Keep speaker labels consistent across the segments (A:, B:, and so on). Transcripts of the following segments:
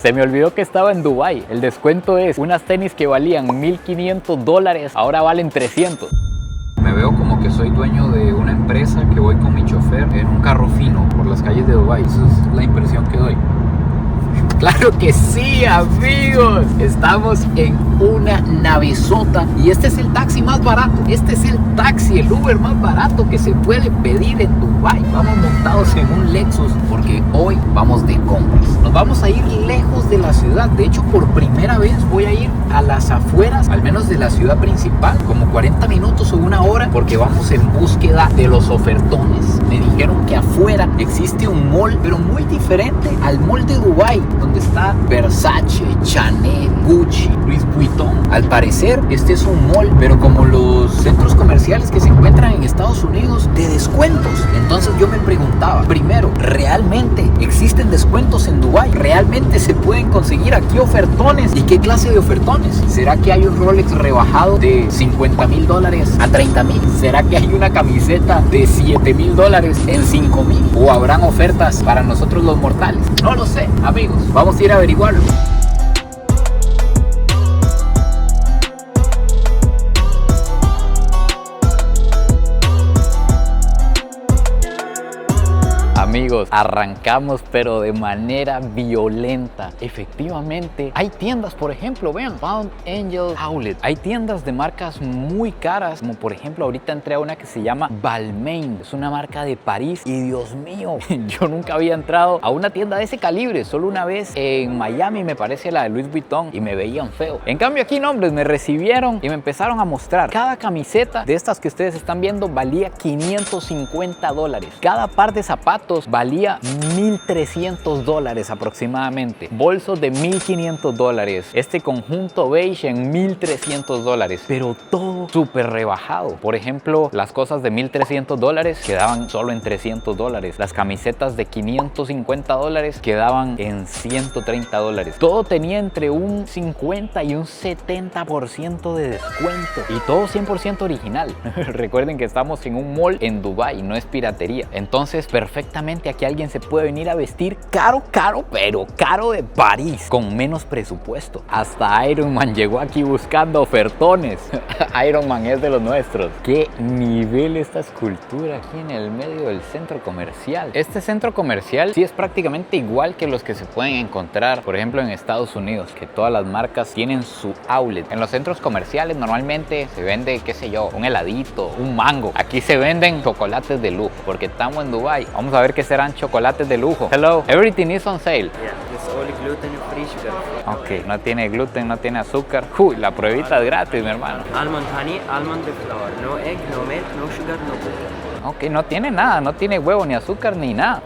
A: Se me olvidó que estaba en Dubái. El descuento es unas tenis que valían $1,500, ahora valen 300. Me veo como que soy dueño de una empresa, que voy con mi chofer en un carro fino por las calles de Dubái. Esa es la impresión que doy. ¡Claro que sí, amigos! Estamos en una navezota y este es el taxi más barato. Este es el taxi, el Uber más barato que se puede pedir en Dubái. Vamos montados en un Lexus porque hoy vamos de compras. Nos vamos a ir lejos de la ciudad. De hecho, por primera vez voy a ir a las afueras, al menos de la ciudad principal, como 40 minutos o una hora, porque vamos en búsqueda de los ofertones. Me dijeron que afuera existe un mall, pero muy diferente al mall de Dubái, donde está Versace, Chanel, Gucci, Louis Vuitton. Al parecer este es un mall, pero como los centros comerciales que se encuentran en Estados Unidos, de descuentos. Entonces yo me preguntaba, primero, ¿realmente existen descuentos en Dubái? ¿Realmente se pueden conseguir aquí ofertones? ¿Y qué clase de ofertones? ¿Será que hay un Rolex rebajado de $50,000 a $30,000? ¿Será que hay una camiseta de $7,000 en $5,000? ¿O habrán ofertas para nosotros los mortales? No lo sé, amigos. Vamos a ir a averiguarlo. Amigos, arrancamos pero de manera violenta. Efectivamente, hay tiendas, por ejemplo, vean, Palm Angel Outlet. Hay tiendas de marcas muy caras, como por ejemplo ahorita entré a una que se llama Balmain. Es una marca de París y Dios mío, yo nunca había entrado a una tienda de ese calibre. Solo una vez en Miami, me parece, la de Louis Vuitton, y me veían feo. En cambio aquí, no, hombres, me recibieron y me empezaron a mostrar. Cada camiseta de estas que ustedes están viendo valía $550. Cada par de zapatos valía $1,300 aproximadamente. Bolsos de $1,500. Este conjunto beige en $1,300. Pero todo súper rebajado. Por ejemplo, las cosas de $1,300 quedaban solo en $300. Las camisetas de $550 quedaban en $130. Todo tenía entre un 50 y un 70% de descuento. Y todo 100% original. Recuerden que estamos en un mall en Dubái, no es piratería. Entonces, perfectamente aquí alguien se puede venir a vestir caro, pero caro de París, con menos presupuesto. Hasta Iron Man llegó aquí buscando ofertones. Iron Man es de los nuestros. Qué nivel esta escultura aquí en el medio del centro comercial. Este centro comercial sí es prácticamente igual que los que se pueden encontrar, por ejemplo, en Estados Unidos, que todas las marcas tienen su outlet. En los centros comerciales normalmente se vende, qué sé yo, un heladito, un mango. Aquí se venden chocolates de lujo, porque estamos en Dubái. Vamos a ver qué serán chocolates de lujo. Hello, everything is on sale.
B: Yeah, it's only gluten free, sugar free.
A: Ok, no tiene gluten, no tiene azúcar. Uy, la pruebita es gratis, mi hermano.
B: Almond honey, almond flour. No egg, no milk, no sugar, no butter.
A: Ok, no tiene nada, no tiene huevo, ni azúcar, ni nada.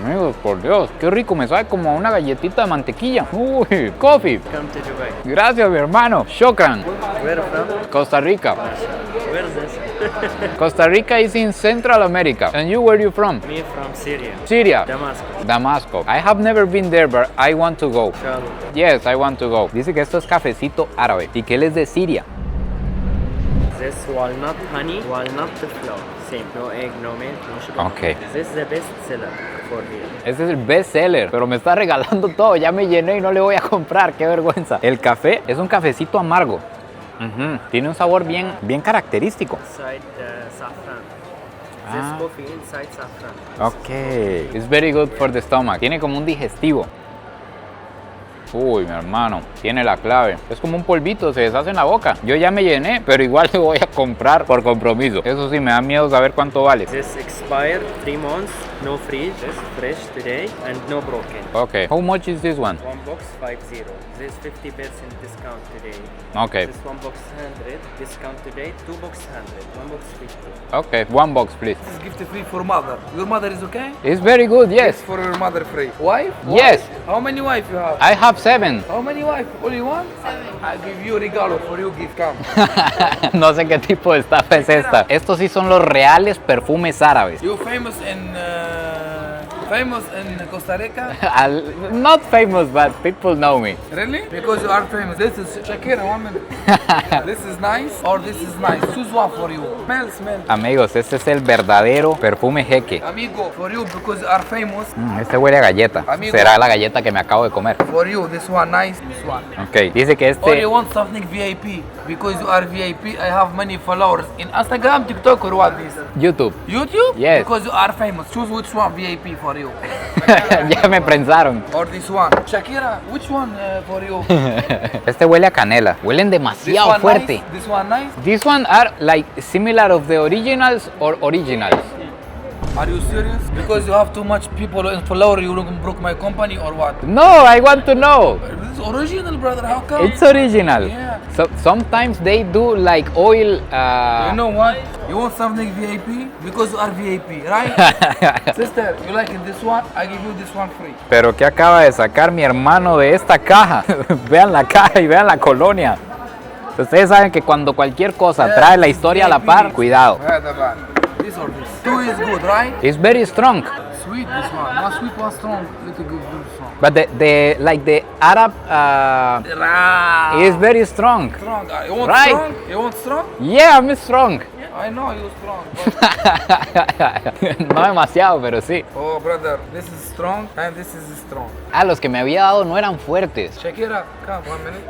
A: Amigos, por Dios, qué rico, me sabe como a una galletita de mantequilla. Uy, coffee.
B: Come to Dubai.
A: Gracias, mi hermano. Shukran.
B: Where from?
A: Costa Rica.
B: Where is this?
A: Costa Rica is in Central America. And you, where are you from?
B: Me from Syria.
A: Syria.
B: Damascus.
A: Damasco. I have never been there, but I want to go.
B: Inshallah.
A: Yes, I want to go. Dice que esto es cafecito árabe y que él es de Siria.
B: This walnut honey, walnut flour. Same. No egg, no milk, no sugar.
A: Okay.
B: This is the best seller for here.
A: Este es el best seller, pero me está regalando todo. Ya me llené y no le voy a comprar. Qué vergüenza. El café es un cafecito amargo. Tiene un sabor bien característico.
B: Inside saffron.
A: Ah.
B: This coffee inside saffron.
A: Ok. It's very good for the stomach. Tiene como un digestivo. Uy, mi hermano, tiene la clave. Es como un polvito, se deshace en la boca. Yo ya me llené, pero igual le voy a comprar por compromiso. Eso sí, me da miedo saber cuánto vale.
B: This expired 3 months, no freeze, this fresh today and no broken.
A: Ok. How much is this one?
B: One box 50. This 50% discount today.
A: Ok.
B: This one box 100, discount today, 2 box 100, one box 50.
A: Ok. One box, please.
C: This is gift free for mother. Your mother is okay?
A: It's very good, yes.
C: It's for your mother free. Wife?
A: Yes.
C: How many wife you have?
A: I have 7.
C: How many wife? Only one? 7. I give you regalo for you gift. Come.
A: No sé qué tipo de estafa es esta. Estos sí son los reales perfumes árabes.
C: You famous in famous in Costa Rica?
A: Not famous, but people know me.
C: Really? Because you are famous. This is Shakira, 1 minute. This is nice or this is nice. Choose one for you. Smell.
A: Amigos, este es el verdadero perfume Jeque.
C: Amigo, for you because you are famous.
A: Este huele a galleta.
C: Amigo.
A: Será la galleta que me acabo de comer.
C: For you, this one nice, this one.
A: Ok, dice que
C: Or
A: este...
C: you want something VIP because you are VIP. I have many followers in Instagram, TikTok, or what this?
A: YouTube.
C: YouTube?
A: Yes.
C: Because you are famous. Choose which one VIP for you.
A: Ya me prensaron.
C: Or this one. Shakira, which one for you?
A: Este huele a canela. Huelen
C: This
A: demasiado
C: one
A: fuerte.
C: nice. This one nice.
A: These one are like similar of the originals or originals.
C: Are you serious? Because you have too much people in follower, you broke my company or what?
A: No, I want to know.
C: This is original, brother. How come?
A: It's original.
C: Yeah.
A: So sometimes they do like oil.
C: You know what? You want something VIP because you are VIP, right? Sister, you like this one? I give you this one free.
A: Pero ¿qué acaba de sacar mi hermano de esta caja? Vean la caja y vean la colonia. Ustedes saben que cuando cualquier cosa trae la historia a la par, cuidado.
C: This or this. Two is good, right?
A: It's very strong.
C: Sweet, this one. One sweet, one strong. Little good, strong.
A: But the Arab is very strong.
C: Strong. You want
A: Right.
C: strong? You want strong?
A: Yeah, I'm strong.
C: I know you strong.
A: No demasiado, pero sí.
C: Oh, brother, this is strong and this is strong.
A: Ah, los que me había dado no eran fuertes.
C: Shakira, come 1 minute.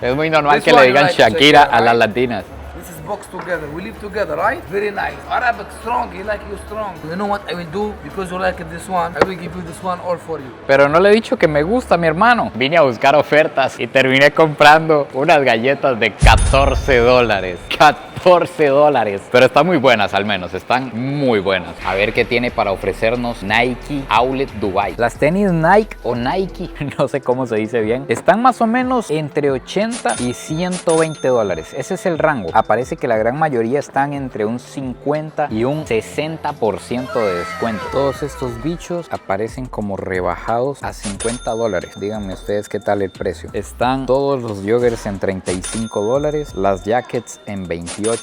A: Es muy normal
C: This
A: que le
C: one
A: digan
C: like
A: Shakira
C: Shakira,
A: a las
C: right?
A: latinas.
C: This is boxed together. We live together, right? Very nice. Arabic strong. You like you strong. You know what I will do? Because you like this one, I will give you this one all for you.
A: Pero no le he dicho que me gusta, mi hermano. Vine a buscar ofertas y terminé comprando unas galletas de $14. $14. Pero están muy buenas, al menos. Están muy buenas. A ver qué tiene para ofrecernos Nike Outlet Dubai. Las tenis Nike o Nike, no sé cómo se dice bien, están más o menos entre 80 y $120. Ese es el rango. Aparece que la gran mayoría están entre un 50 y un 60% de descuento. Todos estos bichos aparecen como rebajados a $50. Díganme ustedes qué tal el precio. Están todos los joggers en $35, las jackets en $28.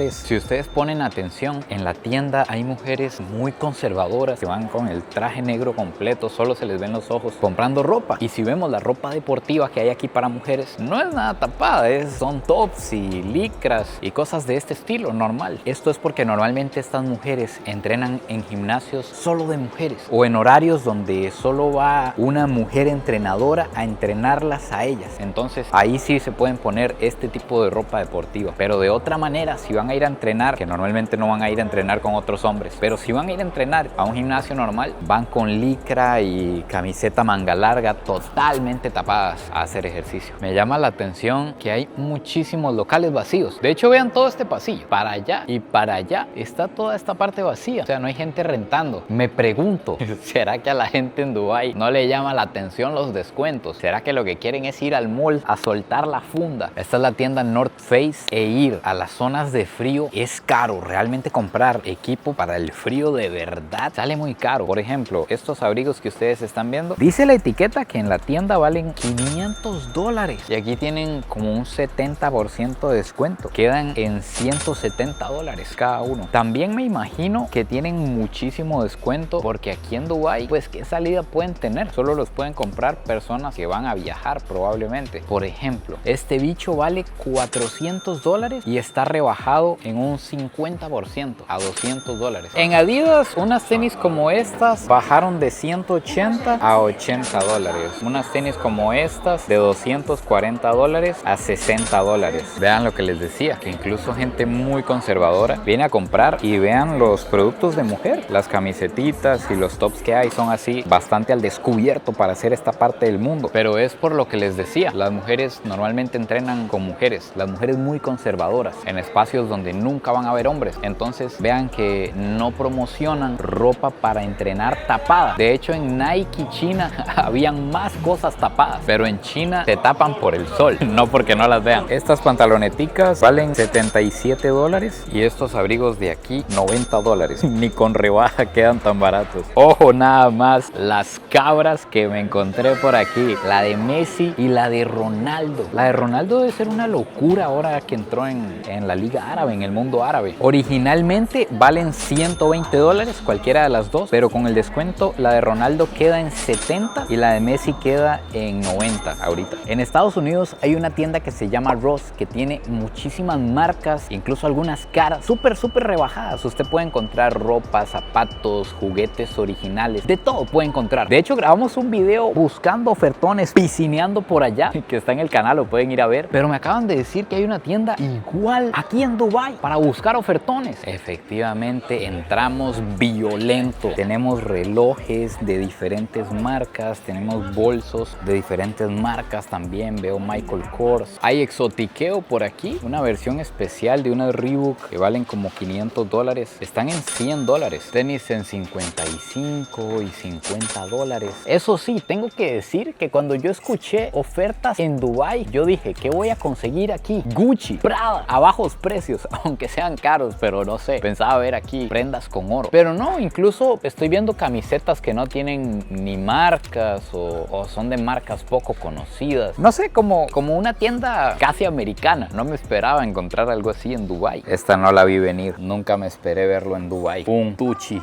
A: Si ustedes ponen atención, en la tienda hay mujeres muy conservadoras que van con el traje negro completo, solo se les ven los ojos comprando ropa. Y si vemos la ropa deportiva que hay aquí para mujeres, no es nada tapada, son tops y licras y cosas de este estilo, normal. Esto es porque normalmente estas mujeres entrenan en gimnasios solo de mujeres o en horarios donde solo va una mujer entrenadora a entrenarlas a ellas. Entonces ahí sí se pueden poner este tipo de ropa deportiva, pero de otra manera, si van a ir a entrenar, que normalmente no van a ir a entrenar con otros hombres, pero si van a ir a entrenar a un gimnasio normal, van con licra y camiseta manga larga totalmente tapadas a hacer ejercicio. Me llama la atención que hay muchísimos locales vacíos. De hecho, vean todo este pasillo, para allá y para allá está toda esta parte vacía, o sea, no hay gente rentando. Me pregunto, ¿será que a la gente en Dubai no le llama la atención los descuentos? ¿Será que lo que quieren es ir al mall a soltar la funda? Esta es la tienda North Face e ir a las zonas de frío es caro. Realmente comprar equipo para el frío de verdad sale muy caro. Por ejemplo, estos abrigos que ustedes están viendo, dice la etiqueta que en la tienda valen $500 y aquí tienen como un 70% de descuento. Quedan en $170 cada uno. También me imagino que tienen muchísimo descuento porque aquí en Dubai, pues ¿qué salida pueden tener? Solo los pueden comprar personas que van a viajar probablemente. Por ejemplo, este bicho vale $400 y está rebajado en un 50% a $200. En Adidas, unas tenis como estas bajaron de 180 a $80. Unas tenis como estas de $240 a $60. Vean lo que les decía, que incluso gente muy conservadora viene a comprar y vean los productos de mujer. Las camisetitas y los tops que hay son así bastante al descubierto para hacer esta parte del mundo. Pero es por lo que les decía, las mujeres normalmente entrenan con mujeres, las mujeres muy conservadoras, en espacios donde nunca van a ver hombres. Entonces vean que no promocionan ropa para entrenar tapada. De hecho, en Nike China habían más cosas tapadas, pero en China te tapan por el sol, no porque no las vean. Estas pantaloneticas valen $70 $77 y estos abrigos de aquí $90. Ni con rebaja quedan tan baratos. Ojo, nada más las cabras que me encontré por aquí, la de Messi y la de Ronaldo. La de Ronaldo debe ser una locura ahora que entró en la liga árabe, en el mundo árabe. Originalmente valen $120 cualquiera de las dos, pero con el descuento la de Ronaldo queda en 70 y la de Messi queda en 90 ahorita. En Estados Unidos hay una tienda que se llama Ross que tiene muchísimas marcas, incluso algunas caras súper rebajadas. Usted puede encontrar ropa, zapatos, juguetes originales, de todo puede encontrar. De hecho, grabamos un video buscando ofertones, piscineando por allá, que está en el canal, lo pueden ir a ver. Pero me acaban de decir que hay una tienda igual aquí en Dubai para buscar ofertones. Efectivamente, entramos violento. Tenemos relojes de diferentes marcas, tenemos bolsos de diferentes marcas también. Veo Michael Kors. Hay exotiqueo por aquí, una versión especial de unas Reebok que valen como $500. Están en $100. Tenis en 55 y $50. Eso sí, tengo que decir que cuando yo escuché ofertas en Dubai, yo dije, ¿qué voy a conseguir aquí? Gucci, Prada, a bajos precios, aunque sean caros, pero no sé, pensaba ver aquí prendas con oro. Pero no, incluso estoy viendo camisetas que no tienen ni marcas o son de marcas poco conocidas. No sé, como una tienda casi americana. No me esperaba encontrar algo así en Dubai. Esta no la vi venir, nunca me esperé verlo en Dubai. Un Tucci.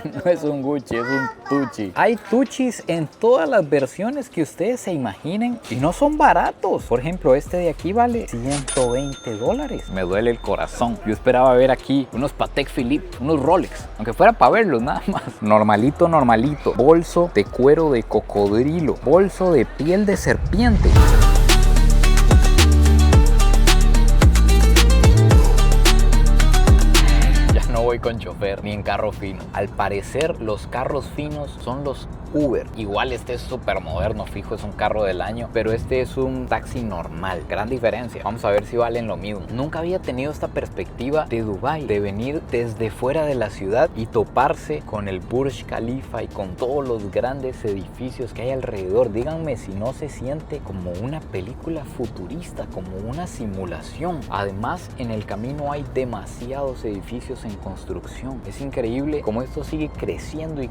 A: No es un Gucci, es un Tucci. Hay Tuccis en todas las versiones que ustedes se imaginen y no son baratos. Por ejemplo, este de aquí vale $120. Me duele el corazón. Yo esperaba ver aquí unos Patek Philippe, unos Rolex, aunque fuera para verlos nada más. Normalito. Bolso de cuero de cocodrilo, bolso de piel de serpiente. No voy con chofer ni en carro fino. Al parecer los carros finos son los Uber. Igual este es súper moderno, fijo, es un carro del año, pero este es un taxi normal. Gran diferencia. Vamos a ver si valen lo mismo. Nunca había tenido esta perspectiva de Dubai, de venir desde fuera de la ciudad y toparse con el Burj Khalifa y con todos los grandes edificios que hay alrededor. Díganme si no se siente como una película futurista, como una simulación. Además, en el camino hay demasiados edificios en construcción. Es increíble cómo esto sigue creciendo y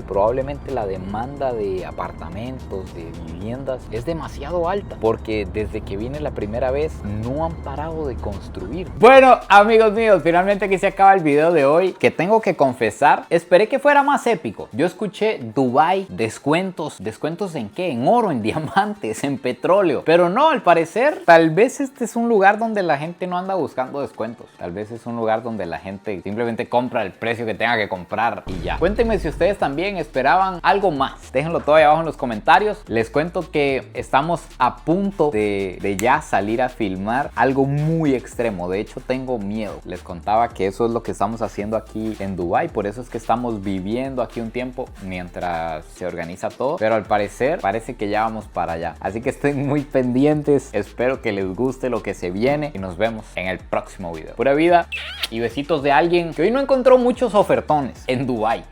A: probablemente la demanda de apartamentos, de viviendas es demasiado alta porque desde que vine la primera vez no han parado de construir. Bueno, amigos míos, finalmente aquí se acaba el video de hoy, que tengo que confesar, esperé que fuera más épico. Yo escuché Dubai, descuentos ¿en qué? En oro, en diamantes, en petróleo, pero no, al parecer tal vez este es un lugar donde la gente no anda buscando descuentos. Tal vez es un lugar donde la gente simplemente compra el precio que tenga que comprar y ya. Cuéntenme si ustedes también esperaban algo más. Déjenlo todo ahí abajo en los comentarios. Les cuento que estamos a punto de ya salir a filmar algo muy extremo. De hecho, tengo miedo. Les contaba que eso es lo que estamos haciendo aquí en Dubai. Por eso es que estamos viviendo aquí un tiempo mientras se organiza todo. Pero al parecer, parece que ya vamos para allá. Así que estén muy pendientes. Espero que les guste lo que se viene y nos vemos en el próximo video. Pura vida y besitos de alguien que hoy no encontró muchos ofertones en Dubai.